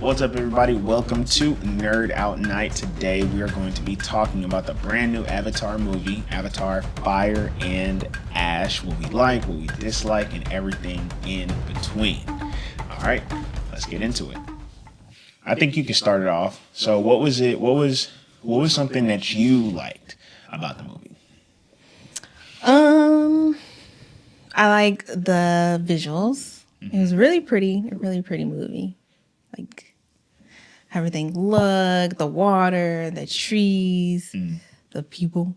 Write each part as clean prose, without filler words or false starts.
What's up, everybody? Welcome to Nerd Out Night. Today, we are going to be talking about the brand new Avatar movie, Avatar Fire and Ash. What we like, what we dislike, and everything in between. All right, let's get into it. I think you can start it off. So, what was it? What was something that you liked about the movie? I like the visuals. It was a really pretty movie. Like everything looked, the water, the trees, the people.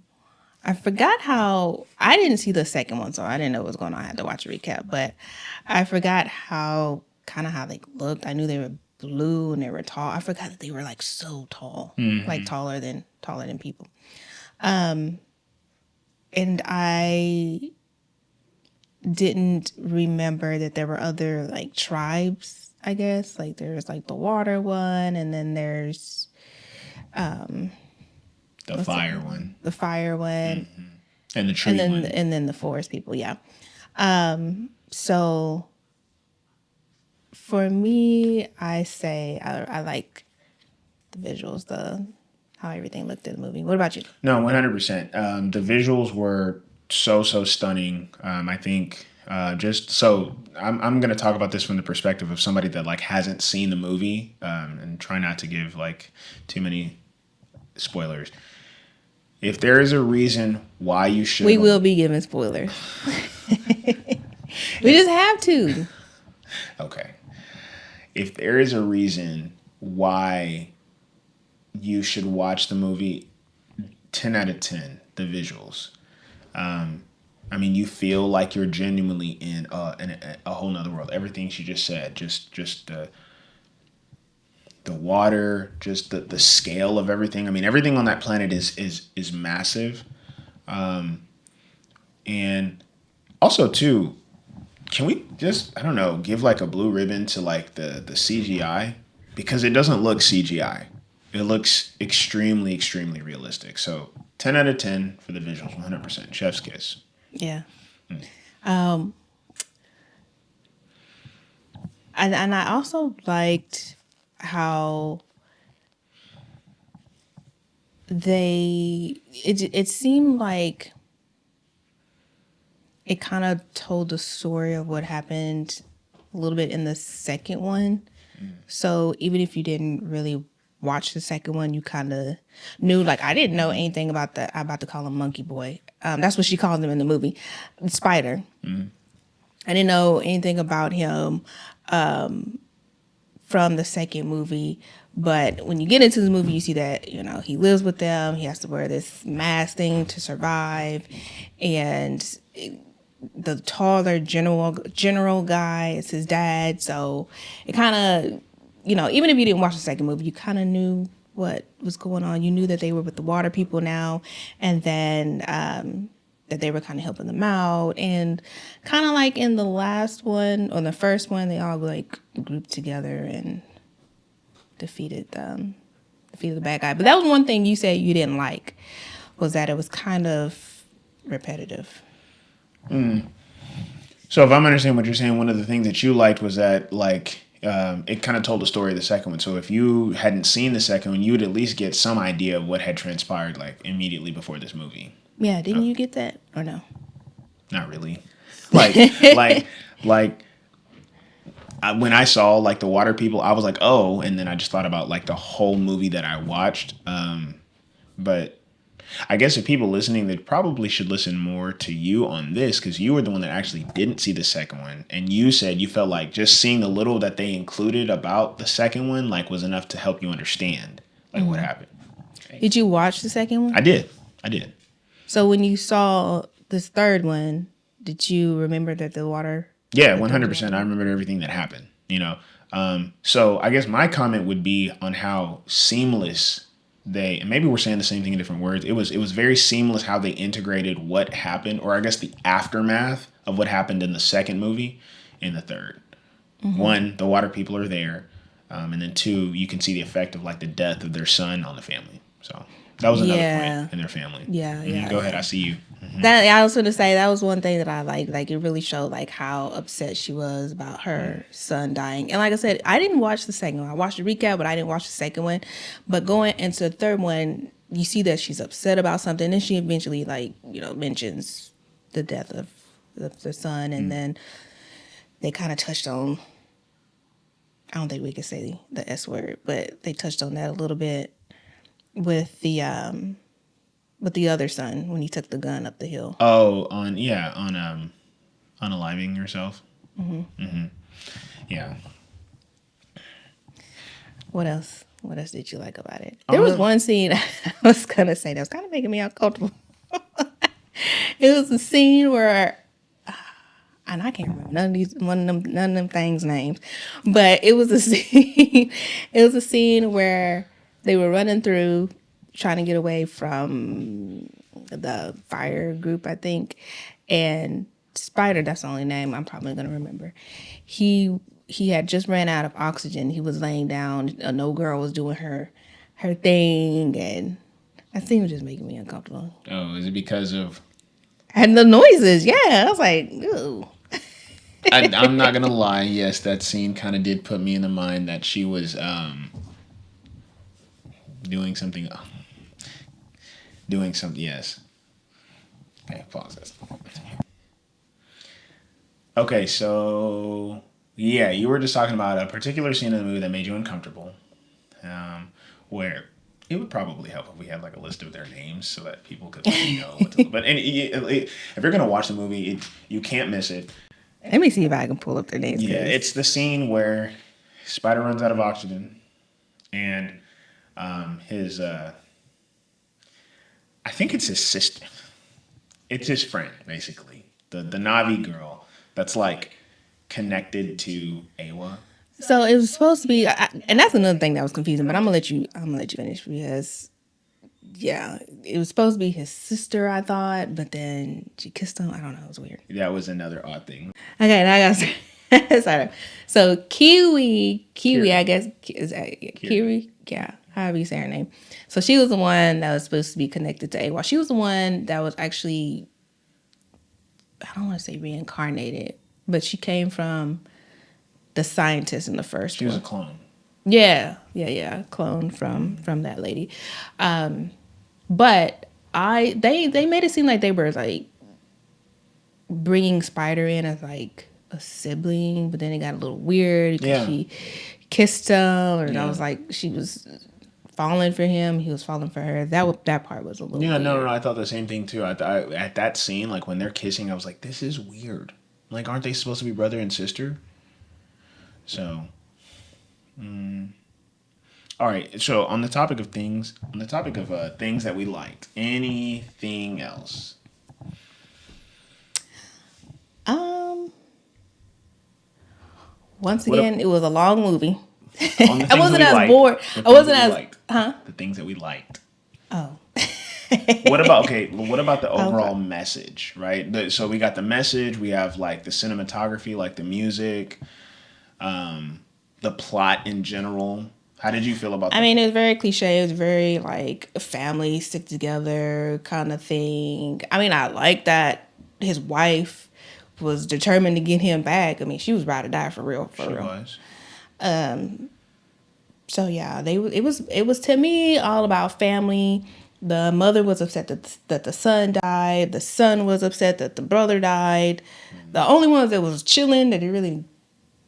I forgot how I didn't see the second one, so I didn't know what was going on. I had to watch a recap, but I forgot how they looked. I knew they were blue and they were tall. I forgot that they were like so tall, like taller than people. And I didn't remember that there were other like tribes, I guess. Like there's like the water one, and then there's The fire one. The fire one. And the tree one. And then the forest people, yeah. So for me, I say I like the visuals, how everything looked in the movie. What about you? No, 100%. The visuals were so stunning. I think just so I'm going to talk about this from the perspective of somebody that like hasn't seen the movie and try not to give like too many spoilers. If there is a reason why you should, we will be giving spoilers. We just have to. Okay. If there is a reason why you should watch the movie, 10 out of 10, the visuals. I mean, you feel like you're genuinely in a whole nother world. Everything she just said, just the water, just the scale of everything. I mean, everything on that planet is massive. And also, too, can we just, I don't know, give like a blue ribbon to like the CGI? Because it doesn't look CGI. It looks extremely, extremely realistic. So 10 out of 10 for the visuals, 100%. Chef's kiss. Yeah. And I also liked how it seemed like it kind of told the story of what happened a little bit in the second one. So even if you didn't really watch the second one, you kind of knew. Like I didn't know anything about I'm about to call him Monkey Boy. That's what she called him in the movie, Spider. I didn't know anything about him from the second movie. But when you get into the movie, you see that, he lives with them. He has to wear this mask thing to survive. And the taller general guy is his dad. So it kind of, even if you didn't watch the second movie, you kind of knew what was going on. You knew that they were with the water people now. And then that they were kind of helping them out. And kind of like in the last one, or the first one, they all like grouped together and defeated the bad guy. But that was one thing you said you didn't like, was that it was kind of repetitive. So if I'm understanding what you're saying, one of the things that you liked was that like it kind of told the story of the second one. So if you hadn't seen the second one, you would at least get some idea of what had transpired like immediately before this movie. Yeah, didn't you get that or no? Not really. Like when I saw like the water people, I was like, oh, and then I just thought about like the whole movie that I watched. But I guess if people listening, they probably should listen more to you on this, because you were the one that actually didn't see the second one. And you said you felt like just seeing the little that they included about the second one like was enough to help you understand like what happened. Did you watch the second one? I did. So when you saw this third one, did you remember that the water? Yeah, 100%. I remembered everything that happened, So I guess my comment would be on how seamless and maybe we're saying the same thing in different words. It was very seamless how they integrated what happened, or I guess the aftermath of what happened in the second movie in the third. One, the water people are there. And then two, you can see the effect of like the death of their son on the family. So that was another point in their family. Yeah. Go ahead. I see you. That I was going to say that was one thing that I liked. Like it really showed like how upset she was about her son dying. And like I said, I didn't watch the second one. I watched the recap, but I didn't watch the second one. But going into the third one, you see that she's upset about something, and she eventually like mentions the death of the son, and then they kind of touched on. I don't think we could say the S word, but they touched on that a little bit with the other son when he took the gun up the hill. Oh, unaliving yourself. Yeah. What else? What else did you like about it? There was one scene I was gonna say that was kind of making me uncomfortable. It was a scene where, and I can't remember none of them things names, but it was a scene. It was a scene where they were running through, trying to get away from the fire group, I think, and Spider. That's the only name I'm probably gonna remember. He had just ran out of oxygen. He was laying down. No girl was doing her thing, and that scene was just making me uncomfortable. Oh, is it because of? And the noises, yeah, I was like, ooh. I'm not gonna lie. Yes, that scene kind of did put me in the mind that she was doing something. Doing something. Yes. Okay, pause this. Okay, so yeah, you were just talking about a particular scene in the movie that made you uncomfortable, where it would probably help if we had like a list of their names so that people could know what to. But if you're gonna watch the movie, you can't miss it. Let me see if I can pull up their names. Yeah, it's the scene where Spider runs out of oxygen, and his I think it's his sister. It's his friend, basically. The Navi girl that's like connected to Awa. So it was supposed to be, and that's another thing that was confusing. But I'm gonna let you finish because, yeah, it was supposed to be his sister. I thought, but then she kissed him. I don't know. It was weird. That was another odd thing. Okay, now I got sorry. So Kiwi, Kiri. I guess is that Kiri? Yeah, however you say her name. So she was the one that was supposed to be connected to AWA. She was the one that was actually, I don't want to say reincarnated, but she came from the scientist in the first She one. was a clone. Yeah, clone from that lady. But they made it seem like they were like bringing Spider in as like a sibling, but then it got a little weird because she kissed him, and I was like, she was falling for him, he was falling for her. That part was a little weird. No, I thought the same thing too. At that scene, like when they're kissing, I was like, this is weird. Like, aren't they supposed to be brother and sister? So, all right. So on the topic of things that we liked, anything else? Once again, it was a long movie. I wasn't as bored. I wasn't as the things that we liked. Oh. What about the overall message, right? So we got the message, we have like the cinematography, like the music, the plot in general. How did you feel about that? I mean, it was very cliche. It was very like a family stick together kind of thing. I mean, I like that his wife was determined to get him back. I mean, she was about to die for real. She was. So yeah, it was to me all about family. The mother was upset that the son died. The son was upset that the brother died. The only ones that was chilling, that didn't really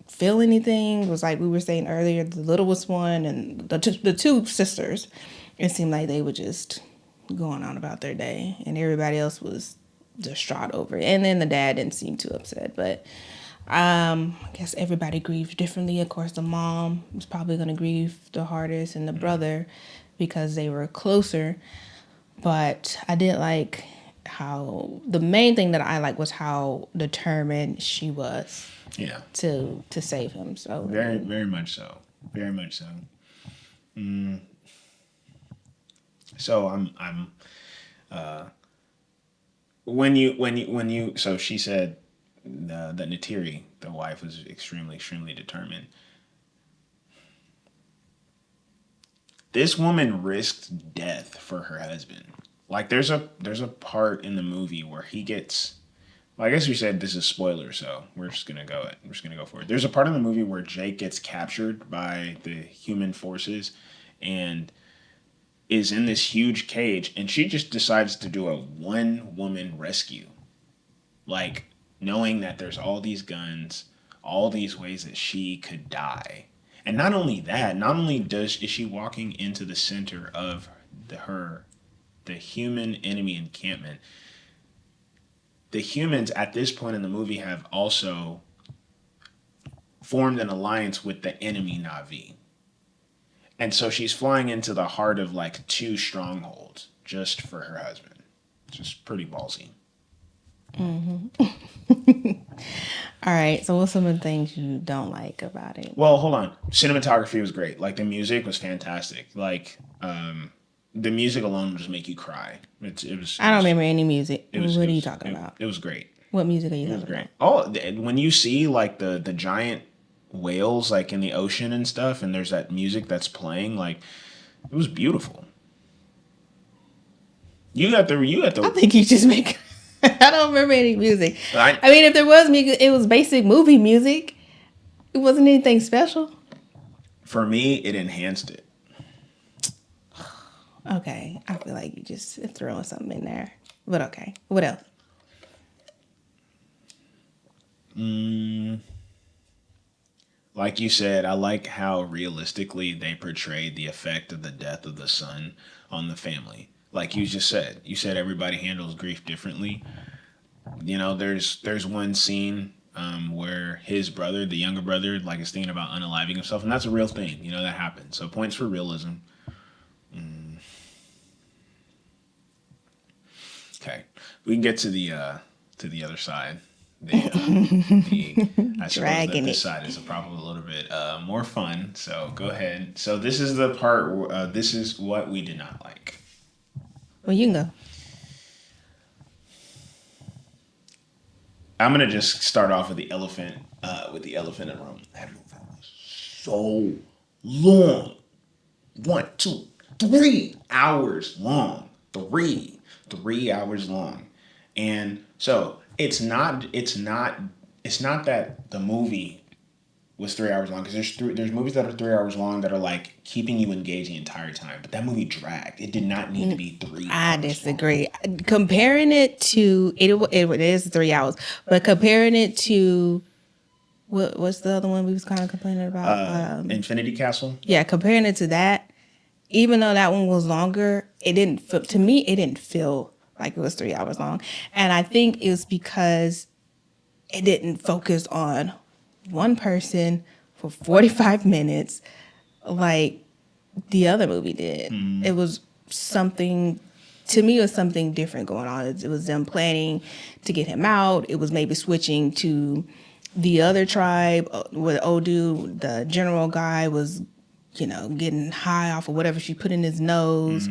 feel anything, was like we were saying earlier, the littlest one and the two sisters. It seemed like they were just going on about their day, and everybody else was distraught over it. And then the dad didn't seem too upset, but I guess everybody grieved differently. Of course, the mom was probably going to grieve the hardest, and the brother, because they were closer. But I did like how the main thing that I liked was how determined she was. Yeah. To save him. So very, very much so. Very much so. So I'm when you so she said that Neytiri, the wife, was extremely, extremely determined. This woman risked death for her husband. Like there's a part in the movie where he gets. Well, I guess we said this is spoiler, so we're just gonna go for it. There's a part in the movie where Jake gets captured by the human forces, and is in this huge cage, and she just decides to do a one woman rescue, like knowing that there's all these guns, all these ways that she could die. And not only that, not only is she walking into the center of the human enemy encampment, the humans at this point in the movie have also formed an alliance with the enemy Navi. And so she's flying into the heart of like two strongholds just for her husband. Just pretty ballsy. All right. So, what's some of the things you don't like about it? Well, hold on. Cinematography was great. Like the music was fantastic. Like the music alone will just make you cry. I don't remember any music. What are you talking about? It was great. What music are you It was talking great. about? Oh, when you see like the giant whales like in the ocean and stuff, and there's that music that's playing, like it was beautiful. You got I the. think you just make. I don't remember any music. I, I mean, if there was music, it was basic movie music. It wasn't anything special. for me, it enhanced it. Okay, I feel like you just throwing something in there. But okay, what else? Like you said, I like how realistically they portrayed the effect of the death of the son on the family. Like you said everybody handles grief differently. You know, there's one scene where his brother, the younger brother, like is thinking about unaliving himself, and that's a real thing. You know, that happens. So points for realism. Okay, we can get to the other side. I suppose that Dragging this it. side is probably a little bit more fun. So go ahead. So this is the part. This is what we did not like. Well, you can go. I'm gonna just start off with the elephant. With the elephant in the room. That movie was so long. 1, 2, 3 hours long. 3 hours long. And so it's not that the movie was 3 hours long, because there's movies that are 3 hours long that are like keeping you engaged the entire time. But that movie dragged. It did not need to be 3 I hours disagree. Comparing it to it is 3 hours, but comparing it to what's the other one we was kind of complaining about? long. Infinity Castle. Yeah, comparing it to that, even though that one was longer, it didn't feel, to me it didn't feel like it was 3 hours long, and I think it was because it didn't focus on one person for 45 minutes like the other movie did. It was something, to me, it was something different going on. It was them planning to get him out. It was maybe switching to the other tribe where Odu, the general guy, was, getting high off of whatever she put in his nose.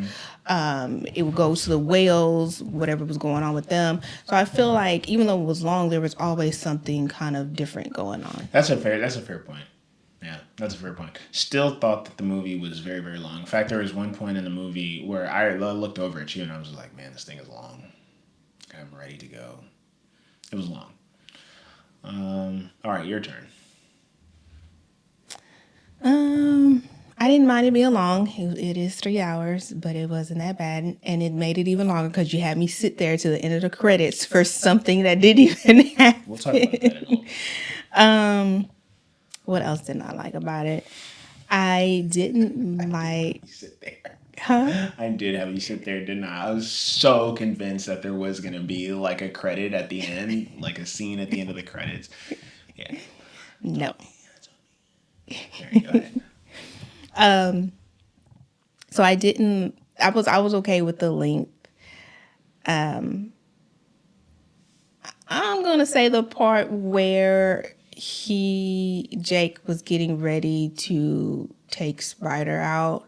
It would go to the whales, whatever was going on with them. So I feel like even though it was long, there was always something kind of different going on. That's a fair point. Yeah, that's a fair point. Still thought that the movie was very, very long. In fact, there was one point in the movie where I looked over at you and I was like, man, this thing is long. I'm ready to go. It was long. All right, your turn. I didn't mind it being long. It is 3 hours, but it wasn't that bad. And it made it even longer because you had me sit there to the end of the credits for something that didn't even happen. We'll talk about that in a moment. What else did I like about it? I didn't like... You sit there. Huh? I did have you sit there, didn't I? I was so convinced that there was going to be like a credit at the end, like a scene at the end of the credits. Yeah. No. There you go. Ahead. So I didn't... I was okay with the length. I'm going to say the part where Jake was getting ready to take Spider out.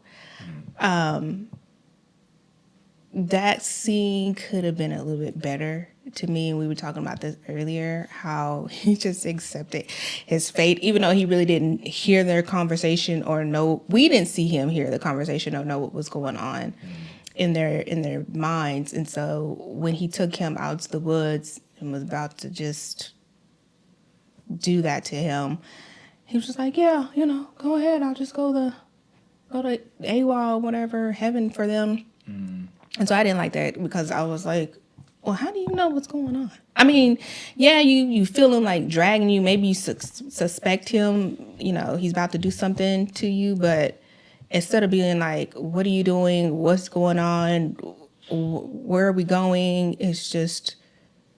That scene could have been a little bit better to me. And we were talking about this earlier, how he just accepted his fate, even though he really didn't hear their conversation or know. We didn't see him hear the conversation or know what was going on. in their minds. And so when he took him out to the woods and was about to just do that to him, he was just like, yeah, go ahead. I'll just go to AWOL, whatever, heaven for them. And so I didn't like that because I was like, well, how do you know what's going on? I mean, yeah, you feel him like dragging you. Maybe you suspect him, he's about to do something to you. But instead of being like, what are you doing? What's going on? Where are we going? It's just,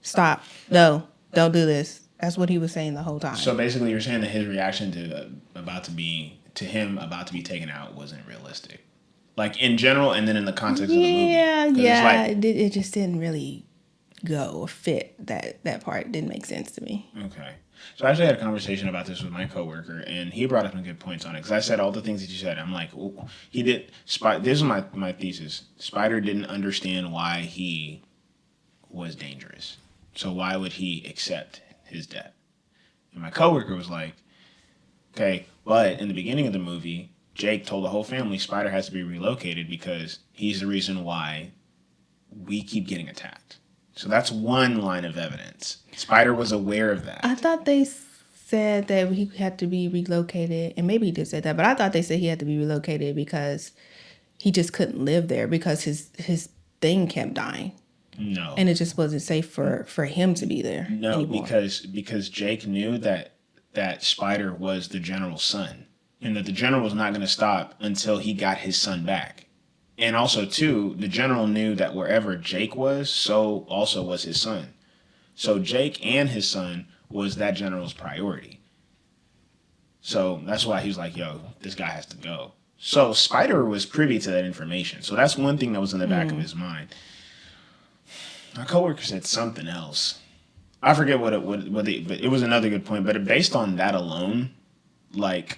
stop. No, don't do this. That's what he was saying the whole time. So basically, you're saying that his reaction to him about to be taken out wasn't realistic, like in general, and then in the context of the movie. Yeah. It just didn't really go or fit. That part didn't make sense to me. Okay. So I actually had a conversation about this with my coworker, and he brought up some good points on it. Because I said all the things that you said. I'm like, ooh, he did. This is my thesis. Spider didn't understand why he was dangerous. So why would he accept his death? And my coworker was like, okay, but in the beginning of the movie, Jake told the whole family Spider has to be relocated because he's the reason why we keep getting attacked. So that's one line of evidence. Spider was aware of that. I thought they said that he had to be relocated, and maybe he did say that, but I thought they said he had to be relocated because he just couldn't live there because his thing kept dying. No. And it just wasn't safe for him to be there. No, anymore. because Jake knew that Spider was the general's son, and that the general was not going to stop until he got his son back. And also, too, the general knew that wherever Jake was, so also was his son. So Jake and his son was that general's priority. So that's why he was like, yo, this guy has to go. So Spider was privy to that information. So that's one thing that was in the back of his mind. My coworker said something else. I forget but it was another good point. But based on that alone, like,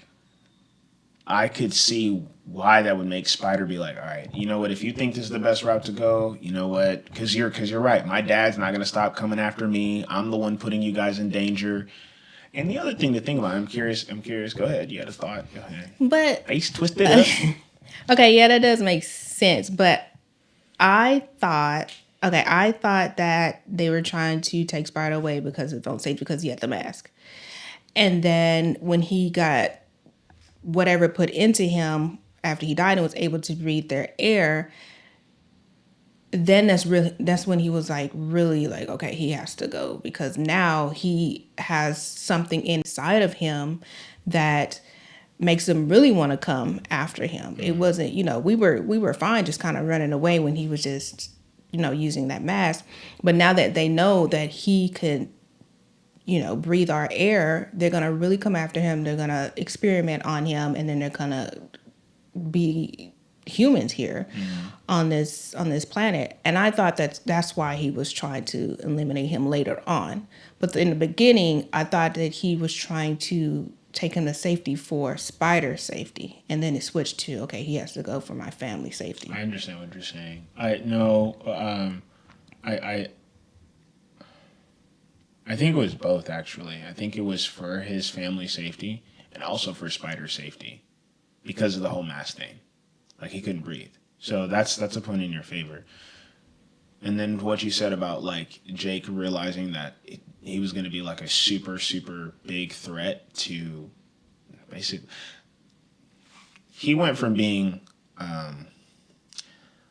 I could see why that would make Spider be like, all right, you know what? If you think this is the best route to go, you know what? Because you're right. My dad's not going to stop coming after me. I'm the one putting you guys in danger. And the other thing to think about, I'm curious. Go ahead. You had a thought. Go ahead. But face twisted up. Okay, yeah, that does make sense. But I thought that they were trying to take Spider away because of own safety because he had the mask. And then when he got whatever put into him after he died and was able to breathe their air, then that's when he was like really like, okay, he has to go because now he has something inside of him that makes him really want to come after him. It wasn't, we were fine just kind of running away when he was just, using that mask. But now that they know that he could, breathe our air, they're going to really come after him. They're going to experiment on him, and then they're going to be humans here on this planet. And I thought that's why he was trying to eliminate him later on. But in the beginning, I thought that he was trying to take him to safety for Spider's safety. And then it switched to, okay, he has to go for my family's safety. I understand what you're saying. I think it was both, actually. I think it was for his family's safety and also for Spider's safety because of the whole mask thing. Like, he couldn't breathe. So that's a point in your favor. And then what you said about, like, Jake realizing that he was going to be, like, a super, super big threat to basically... He went from being,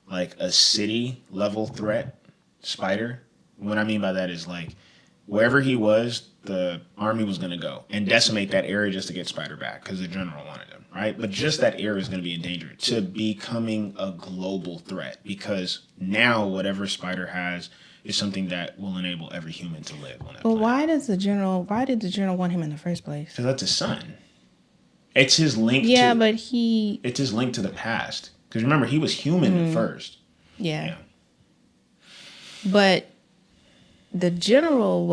like, a city-level threat, Spider. What I mean by that is, like, wherever he was, the army was going to go and decimate that area just to get Spider back because the general wanted him, right? But just that area is going to be in danger to becoming a global threat because now whatever Spider has is something that will enable every human to live on that planet. Why did the general want him in the first place? Because that's his son. It's his link it's his link to the past. Because remember, he was human at first. Yeah. But the general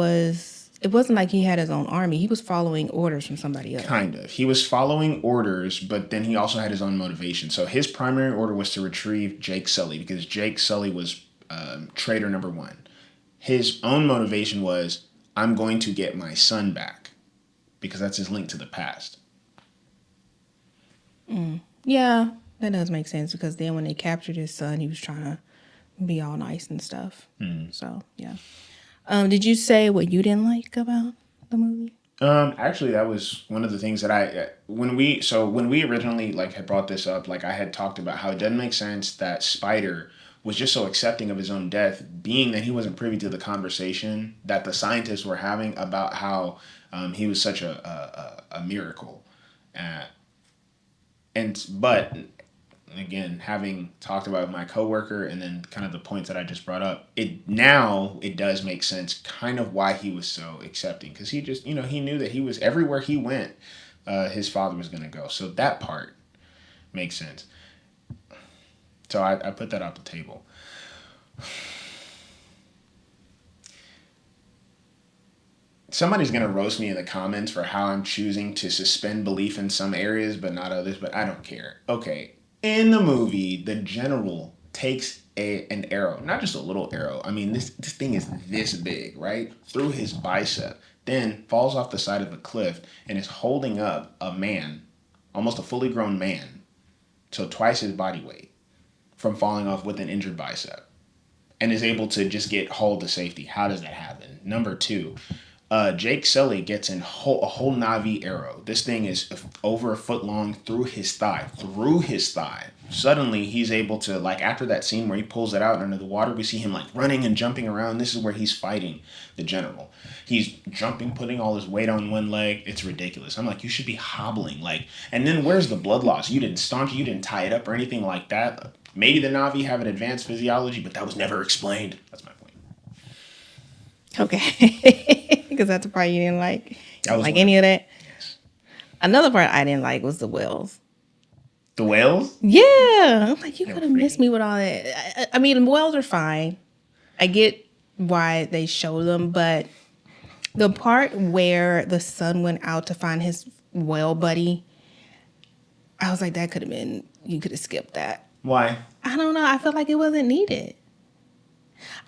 it wasn't like he had his own army. He was following orders from somebody else. Kind of. He was following orders, but then he also had his own motivation. So his primary order was to retrieve Jake Sully because Jake Sully was traitor number one. His own motivation was, I'm going to get my son back because that's his link to the past. Yeah. That does make sense because then when they captured his son, he was trying to be all nice and stuff. So yeah. Did you say what you didn't like about the movie? Actually, that was one of the things that when we originally like had brought this up, like I had talked about how it doesn't make sense that Spider was just so accepting of his own death, being that he wasn't privy to the conversation that the scientists were having about how he was such a miracle, uh, but again, having talked about my coworker and then kind of the points that I just brought up, it does make sense kind of why he was so accepting, because he just he knew that he was everywhere he went, his father was going to go. So that part makes sense. So I put that off the table. Somebody's going to roast me in the comments for how I'm choosing to suspend belief in some areas but not others, but I don't care. Okay, in the movie, the general takes an arrow, not just a little arrow. I mean, this thing is this big, right? Through his bicep, then falls off the side of a cliff and is holding up a man, almost a fully grown man, so twice his body weight, from falling off with an injured bicep, and is able to just get hauled to safety. How does that happen? Number two, Jake Sully gets a whole Navi arrow. This thing is over a foot long through his thigh. Suddenly, he's able to, like, after that scene where he pulls it out under the water, we see him, like, running and jumping around. This is where he's fighting the general. He's jumping, putting all his weight on one leg. It's ridiculous. I'm like, you should be hobbling. Like, and then where's the blood loss? You didn't staunch it. You didn't tie it up or anything like that. Maybe the Navi have an advanced physiology, but that was never explained. That's my point. Okay. Because that's the part you didn't like. You didn't like any of that? Yes. Another part I didn't like was the whales. The whales? Yeah. I'm like, you could have missed me with all that. I mean, the whales are fine. I get why they show them, but the part where the son went out to find his whale buddy, I was like, that could have been, you could have skipped that. Why? I don't know. I felt like it wasn't needed.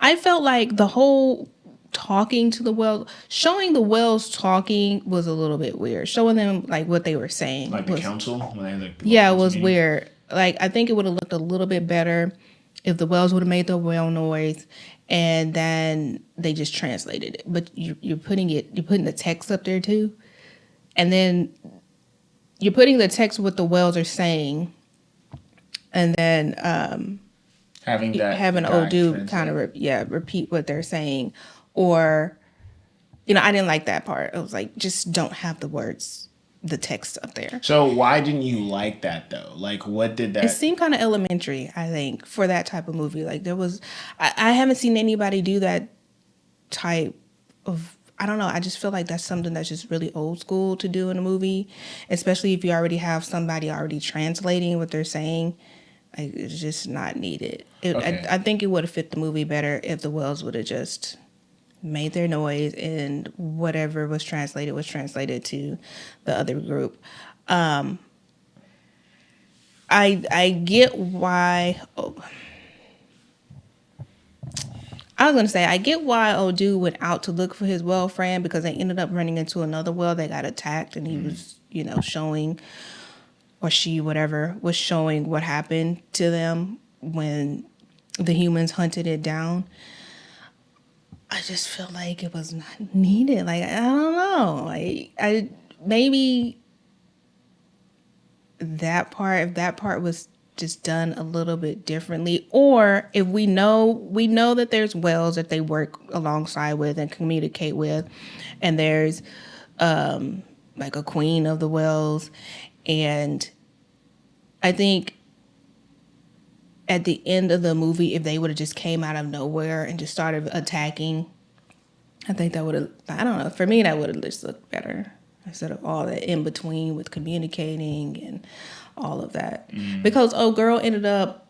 I felt like the whole talking to the whale, showing the whales talking was a little bit weird. Showing them like what they were saying. Like the council? When they had the Yeah, it was meeting? weird. Like, I think it would have looked a little bit better if the whales would have made the whale noise and then they just translated it. But you're putting the text up there too. And then you're putting the text what the whales are saying. And then having old dude kind of repeat what they're saying, or I didn't like that part. I was like, just don't have the text up there. So why didn't you like that though? Like, what did that? It seemed kind of elementary, I think, for that type of movie. Like I haven't seen anybody do that type of. I don't know. I just feel like that's something that's just really old school to do in a movie, especially if you already have somebody already translating what they're saying. Like, it's just not needed. Okay. I think it would have fit the movie better if the whales would have just made their noise and whatever was translated to the other group. I get why. I was gonna say I get why old dude went out to look for his whale friend, because they ended up running into another whale that got attacked, and he was showing, or she, whatever, was showing what happened to them when the humans hunted it down. I just feel like it was not needed. Like, I don't know. Like, maybe if that part was just done a little bit differently, or if we know that there's whales that they work alongside with and communicate with, and there's like a queen of the whales. And I think at the end of the movie, if they would have just came out of nowhere and just started attacking, I think that would have, I don't know, for me, that would have just looked better instead of all that in between with communicating and all of that. Because old girl ended up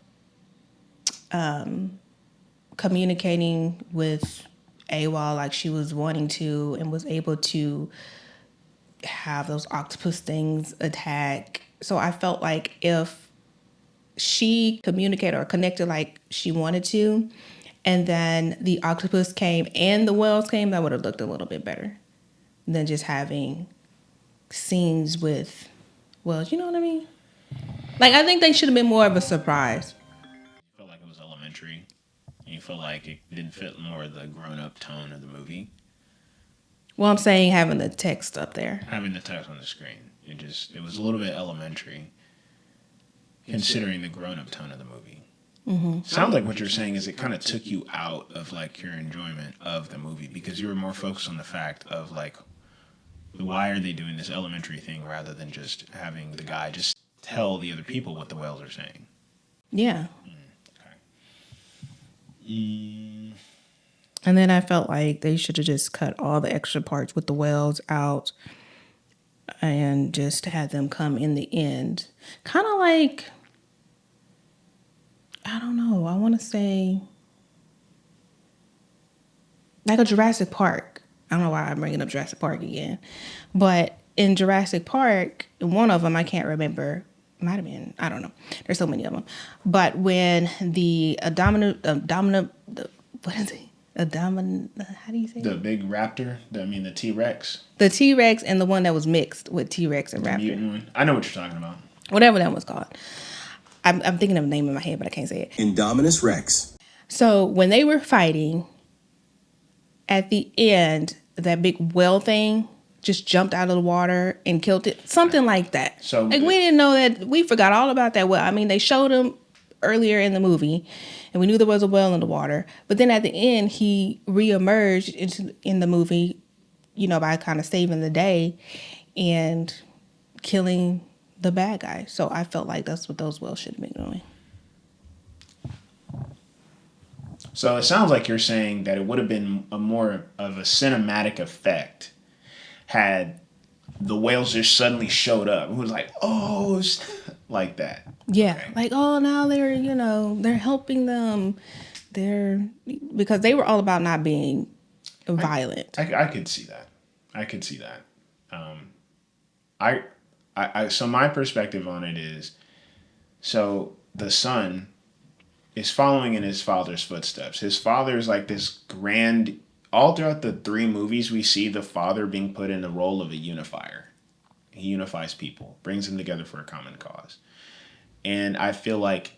communicating with AWOL like she was wanting to, and was able to have those octopus things attack. So I felt like if she communicated or connected like she wanted to, and then the octopus came and the whales came, that would have looked a little bit better than just having scenes with whales. You know what I mean? Like, I think they should have been more of a surprise. I felt like it was elementary. And you feel like it didn't fit more of the grown up tone of the movie. Well, I'm saying having the text up there. Having the text on the screen. It was a little bit elementary considering the grown up tone of the movie. Sounds like what you're saying is it kind of took you out of like your enjoyment of the movie because you were more focused on the fact of like why are they doing this elementary thing rather than just having the guy just tell the other people what the whales are saying. Yeah. Okay. Mm, And then I felt like they should have just cut all the extra parts with the whales out and just had them come in the end. Kind of like, I don't know, I want to say like a Jurassic Park. I don't know why I'm bringing up Jurassic Park again. But in Jurassic Park, one of them, I can't remember, might have been, I don't know. There's so many of them. But when the what is it? How do you say the it? big raptor, the T-Rex. The T-Rex and the one that was mixed with T-Rex and The Raptor. mutant one. I know what you're talking about. Whatever that was called. I'm thinking of a name in my head, but I can't say it. Indominus Rex. So when they were fighting, at the end, that big whale thing just jumped out of the water and killed it. Something like that. So like we didn't know that. We forgot all about that whale. I mean, they showed him earlier in the movie, and we knew there was a whale in the water. But then at the end, he reemerged in the movie, by kind of saving the day and killing the bad guy. So I felt like that's what those whales should have been doing. So it sounds like you're saying that it would have been a more of a cinematic effect had the whales just suddenly showed up. It was like, oh, like that. Yeah, Okay. like, oh, now they're helping them. Because they were all about not being violent. I could see that. I could see that. So my perspective on it is, so the son is following in his father's footsteps. His father is like this grand. All throughout the three movies, we see the father being put in the role of a unifier. He unifies people, brings them together for a common cause. And I feel like,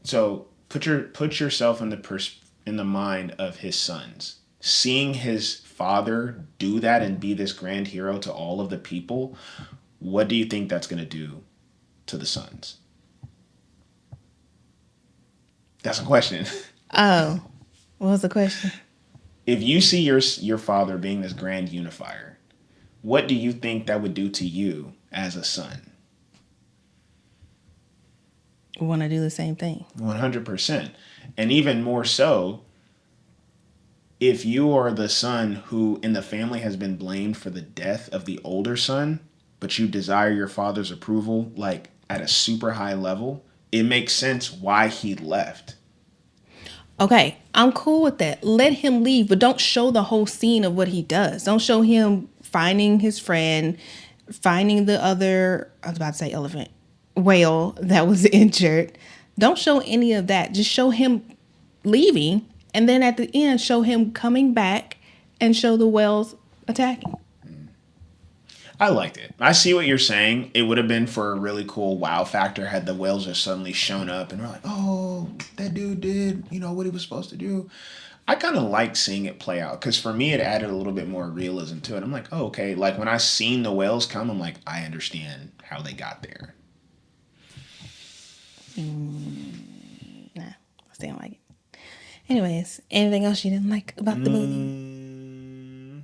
so put yourself in the mind of his sons. Seeing his father do that and be this grand hero to all of the people, what do you think that's going to do to the sons? That's a question. Oh, what was the question? If you see your father being this grand unifier, what do you think that would do to you as a son? Want to do the same thing. 100%. And even more so, if you are the son who in the family has been blamed for the death of the older son, but you desire your father's approval like at a super high level, it makes sense why he left. Okay, I'm cool with that. Let him leave, but don't show the whole scene of what he does. Don't show him finding his friend, finding the other, I was about to say elephant, whale that was injured. Don't show any of that. Just show him leaving, and then at the end, show him coming back and show the whales attacking. I liked it. I see what you're saying. It would have been for a really cool wow factor had the whales just suddenly shown up and we're like, oh, that dude did, what he was supposed to do. I kind of like seeing it play out because for me, it added a little bit more realism to it. I'm like, oh, okay. Like when I seen the whales come, I'm like, I understand how they got there. Nah, I still don't like it. Anyways, anything else you didn't like about the movie?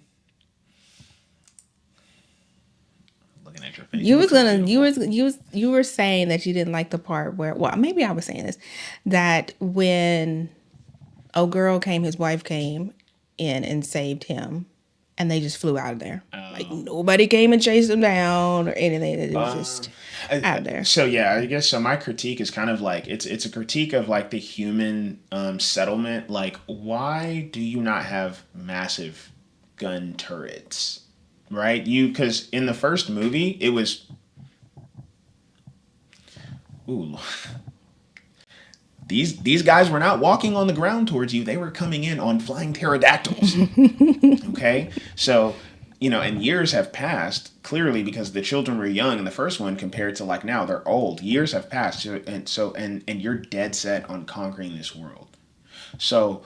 Looking at your face. You were saying that you didn't like the part where, well, maybe I was saying this, that when his wife came in and saved him, and they just flew out of there. Like nobody came and chased them down or anything. It was just out there. So yeah, I guess so. My critique is kind of like it's a critique of like the human settlement. Like, why do you not have massive gun turrets? Right? Because in the first movie, it was, ooh, these guys were not walking on the ground towards you. They were coming in on flying pterodactyls. Okay? So and years have passed clearly because the children were young in the first one compared to like now they're old. Years have passed, and you're dead set on conquering this world. So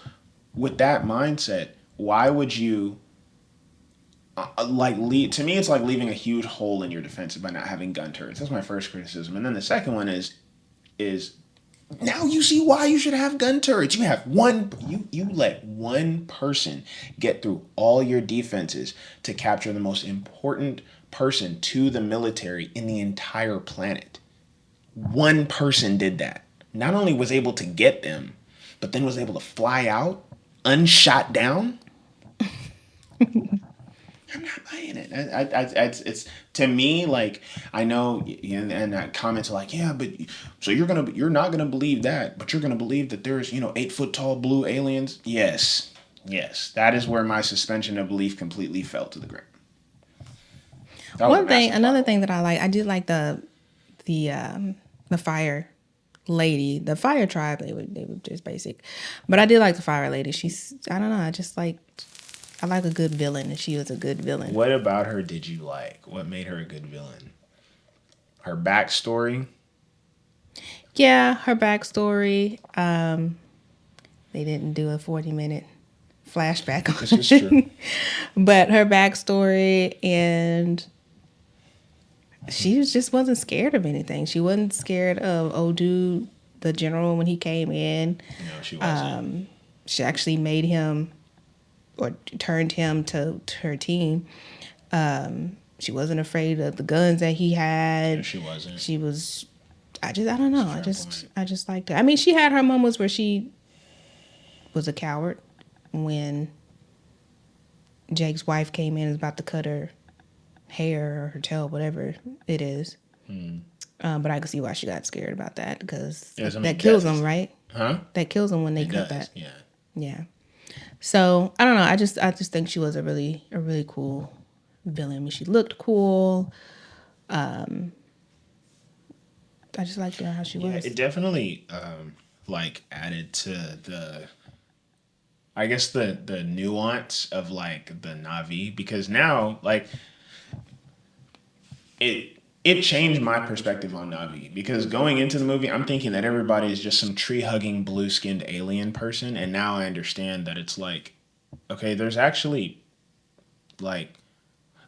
with that mindset, why would you like leave? To me, it's like leaving a huge hole in your defense by not having gun turrets. That's my first criticism, and then the second one is now you see why you should have gun turrets. You have one, you let one person get through all your defenses to capture the most important person to the military in the entire planet. One person did that. Not only was able to get them, but then was able to fly out unshot down. I'm not buying it. It's to me like I know, and that comments are like, yeah, but so you're not gonna believe that, but you're gonna believe that there's 8 foot tall blue aliens. Yes, yes, that is where my suspension of belief completely fell to the ground. That was a One thing, massive another plot hole. thing that I did like the fire lady, the fire tribe. They were just basic, but I did like the fire lady. She's I don't know. I like a good villain, and she was a good villain. What about her did you like? What made her a good villain? Her backstory. Yeah, her backstory. They didn't do a 40-minute flashback This on is true. it, but her backstory and just wasn't scared of anything. She wasn't scared of old dude, the general, when he came in. No, she wasn't. She actually made him or turned him to her team. She wasn't afraid of the guns that he No, had. she wasn't. She was. I don't know. Fair point. I just liked her. I mean, she had her moments where she was a coward when Jake's wife came in and was about to cut her hair or her tail, whatever it is. But I could see why she got scared about that because Yes, I mean, that kills death them, is- right? Huh? That kills them when they It cut does. that. Yeah. Yeah. So I don't know. I just think she was a really cool villain. I mean, she looked cool. I just liked her how she Yeah, was. it definitely like added to the I guess the nuance of like the Navi because now like it changed my perspective on Navi because going into the movie I'm thinking that everybody is just some tree hugging blue skinned alien person and now I understand that it's like okay there's actually like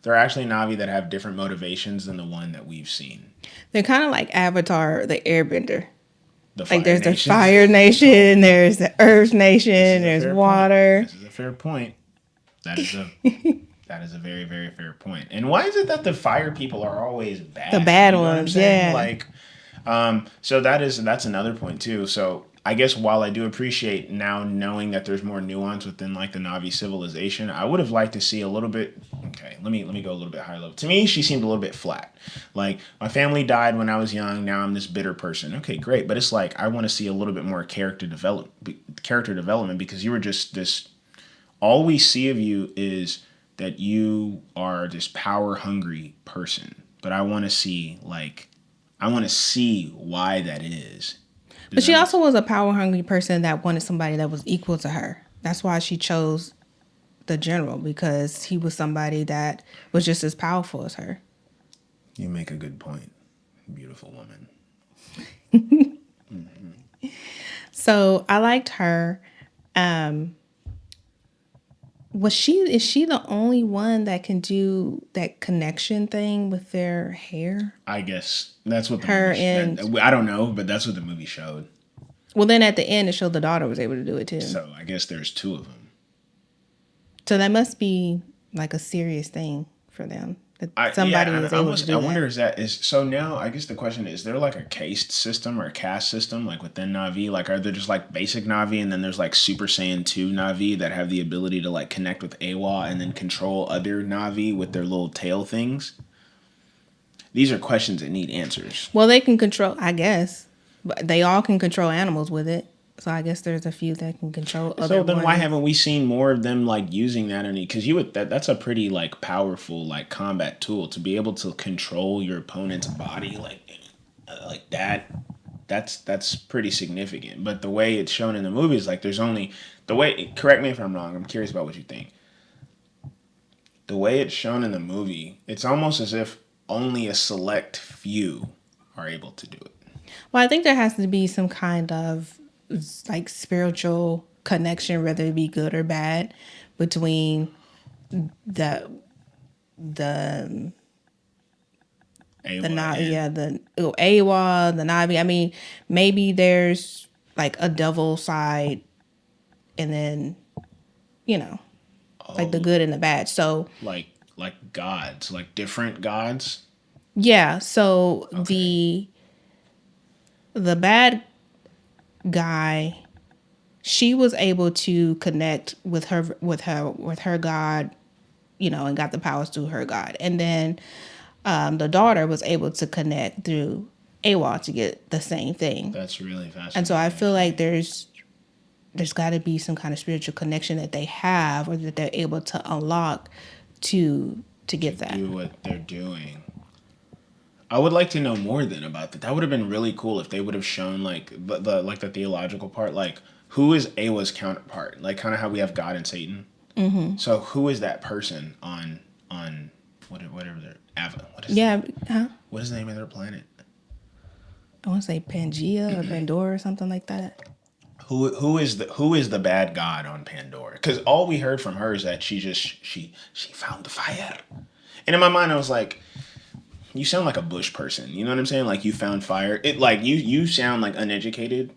there are actually Navi that have different motivations than the one that we've seen. They're kind of like Avatar, the Airbender. The Like Fire there's the Nation. Fire Nation, there's the Earth This Nation, is a there's fair water. point. This is a fair point. That is a that is a very very fair point. And why is it that the fire people are always bad? The bad You know what I'm ones, saying? yeah. Like, so that's another point too. So I guess while I do appreciate now knowing that there's more nuance within like the Navi civilization, I would have liked to see a little bit. Okay, let me go a little bit higher level. To me, she seemed a little bit flat. Like my family died when I was young. Now I'm this bitter person. Okay, great, but it's like I want to see a little bit more character development because you were just this. All we see of you is that you are this power hungry person. But I want to see why that is. But she also was a power hungry person that wanted somebody that was equal to her. That's why she chose the general because he was somebody that was just as powerful as her. You make a good point, beautiful woman. So I liked her. Is she the only one that can do that connection thing with their hair? I guess that's what the Her movie and- I don't know, but that's what the movie showed. Well, then at the end, it showed the daughter was able to do it too. So I guess there's two of them. So that must be like a serious thing for them. That somebody was able to do I that. wonder so now I guess the question is there like a caste system or a caste system like within Navi? Like are there just like basic Navi and then there's like Super Saiyan 2 Navi that have the ability to like connect with Awa and then control other Navi with their little tail things? These are questions that need answers. Well, they can control, I guess, but they all can control animals with it. So I guess there's a few that can control other So then why ones. haven't we seen more of them like using that because you would that's a pretty like powerful like combat tool to be able to control your opponent's body like that that's pretty significant. But the way it's shown in the movie is like there's only the way correct me if I'm wrong, I'm curious about what you think. the way it's shown in the movie, it's almost as if only a select few are able to do it. Well, I think there has to be some kind of like spiritual connection, whether it be good or bad, between the the AWA the AWA, the Navi. I mean, maybe there's like a devil side, and then you know, like the good and the bad. So like gods, like different gods. yeah, so Okay. the bad guy, she was able to connect with her God, you know, and got the powers through her God. And then the daughter was able to connect through AWOL to get the same thing. That's really And so fascinating. I feel Actually. like there's got to be some kind of spiritual connection that they have or that they're able to unlock to get that. Do what they're doing. I would like to know more then about that. That would have been really cool if they would have shown like the theological part, like who is Awa's counterpart, like kind of how we have God and Satan. Mm-hmm. So who is that person on whatever their Ava? Yeah, huh? What is the name of their planet? I want to say Pangea or Pandora or something like that. Who is the bad god on Pandora? Because all we heard from her is that she found the fire, and in my mind I was like, you sound like a bush person. You know what I'm saying? Like you found fire. It like you sound like uneducated.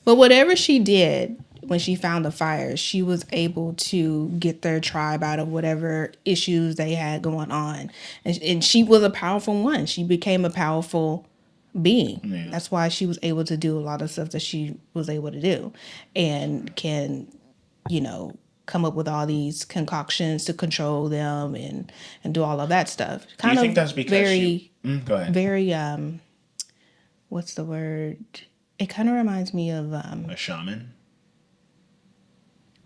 But whatever she did when she found the fire, she was able to get their tribe out of whatever issues they had going on. And she was a powerful one. She became a powerful being. Yeah. That's why she was able to do a lot of stuff that she was able to do and can, you know, come up with all these concoctions to control them and do all of that stuff. Do you Kind think of that's because very, Go ahead. very, what's the word? It kind of reminds me of, A shaman.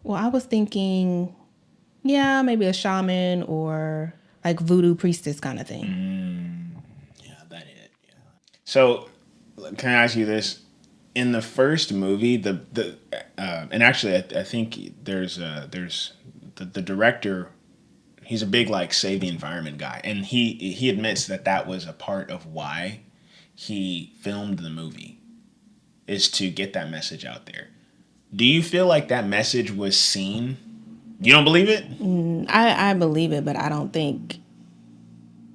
well, I was thinking, yeah, maybe a shaman or like voodoo priestess kind of thing. Yeah, that it. Yeah. So, can I ask you this? In the first movie, the and actually, I think there's the director. He's a big like save the environment guy, and he admits that that was a part of why he filmed the movie, is to get that message out there. Do you feel like that message was seen? You don't believe it? I believe it, but I don't think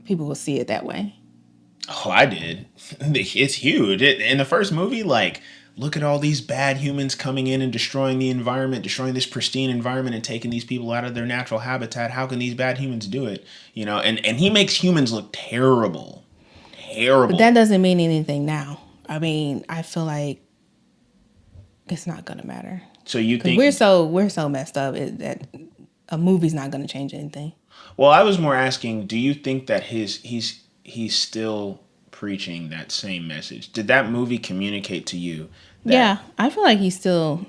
people will see it that way. Oh, I did. It's huge. In the first movie, like, look at all these bad humans coming in and destroying the environment, destroying this pristine environment and taking these people out of their natural habitat. How can these bad humans do it? You know, and he makes humans look terrible. Terrible. But that doesn't mean anything now. I mean, I feel like it's not gonna matter. So you 'Cause think we're so messed up that a movie's not gonna change anything. well, I was more asking, do you think that he's still preaching that same message? Did that movie communicate to you that Yeah, I feel like he's still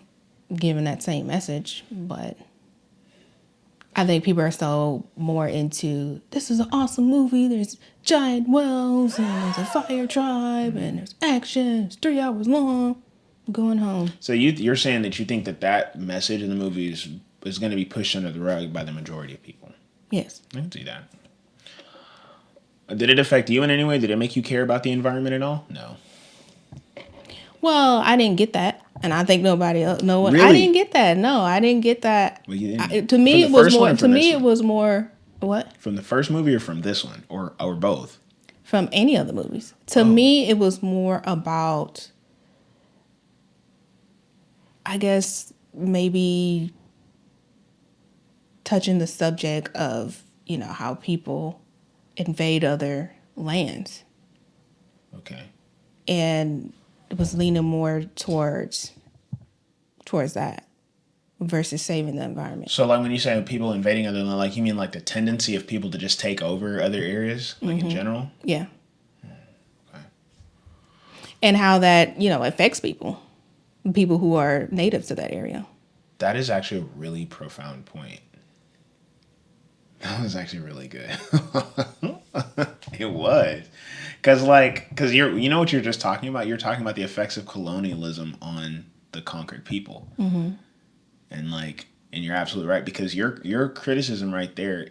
giving that same message, but I think people are so more into this is an awesome movie. There's giant wells and there's a fire tribe and there's action. It's 3 hours long. I'm going home. so you're saying that you think that that message in the movie is going to be pushed under the rug by the majority of people? Yes. I can see that. Did it affect you in any way? Did it make you care about the environment at all? No. Well, I didn't get that, and I think nobody else. No one. I Really? didn't get that. No, I didn't get that. Well, you didn't. To me, From it the was first one more. or To from me, this it one? was more what From the first movie or from this one, or both? from any of the movies. To me, it was more about, I guess, maybe touching the subject of how people invade other lands, Okay. and it was leaning more towards that versus saving the environment. So, like when you say people invading other land, like you mean like the tendency of people to just take over other areas, like in general? Yeah. Okay. And how that affects people who are native to that area. That is actually a really profound point. That was actually really good. It was. Because you know what you're just talking about? You're talking about the effects of colonialism on the conquered people. Mm-hmm. And you're absolutely right, because your criticism right there,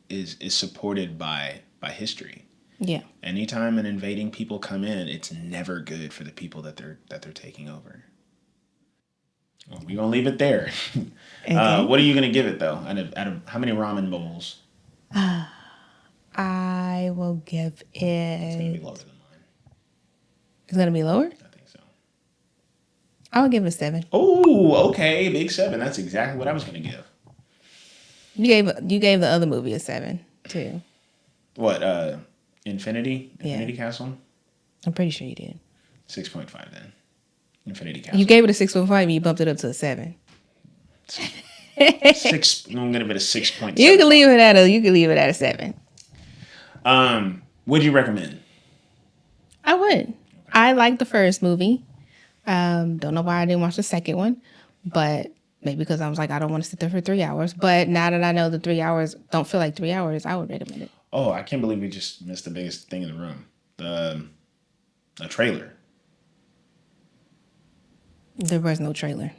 is supported by history. Yeah. Anytime an invading people come in, it's never good for the people that they're taking over. Well, we're gonna leave it there. Okay. What are you gonna give it though? Out of how many ramen bowls? I will give It's gonna be it. lower than mine. It's gonna be lower. I think so. I'll give it a 7. Oh, okay, big 7. That's exactly what I was gonna give. You gave the other movie a 7 too. What? Infinity Yeah. Castle. I'm pretty sure you did. 6.5 then. Infinity Castle. You gave it a 6.5, and you bumped it up to a 7. 6. I'm gonna give it a 6.7. You can leave it at a 7. Would you recommend? I would. I like the first movie. Don't know why I didn't watch the second one, but maybe because I was like, I don't want to sit there for 3 hours. But now that I know the 3 hours don't feel like 3 hours, I would recommend it. Oh, I can't believe we just missed the biggest thing in the room. The trailer. There was no trailer.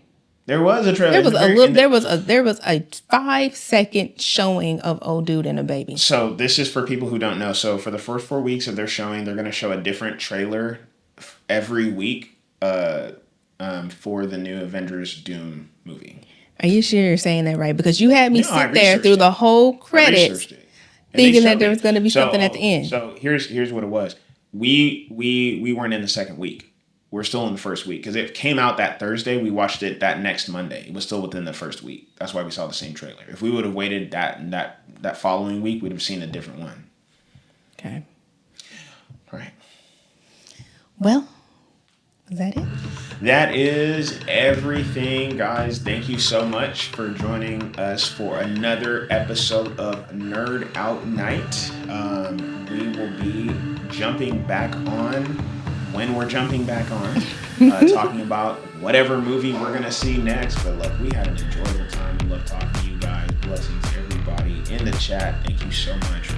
There was a trailer. There was a 5-second showing of old dude and a baby. So this is for people who don't know. So for the first 4 weeks of their showing, they're going to show a different trailer every week for the new Avengers Doom movie. Are you sure you're saying that right? Because you had me No, I sit there researched through it. the whole I credits researched it. And thinking they that showed there it. was going to be something at the end. So here's what it was. We weren't in the second week. We're still in the first week because it came out that Thursday. We watched it that next Monday. It was still within the first week. That's why we saw the same trailer. If we would have waited that following week, we'd have seen a different one. Okay. All right. Well, is that it? That is everything, guys. Thank you so much for joining us for another episode of Nerd Out Night. We will be jumping back on when we're jumping back on, talking about whatever movie we're going to see next. But look, we had an enjoyable time. We love talking to you guys. Blessings to everybody in the chat. Thank you so much for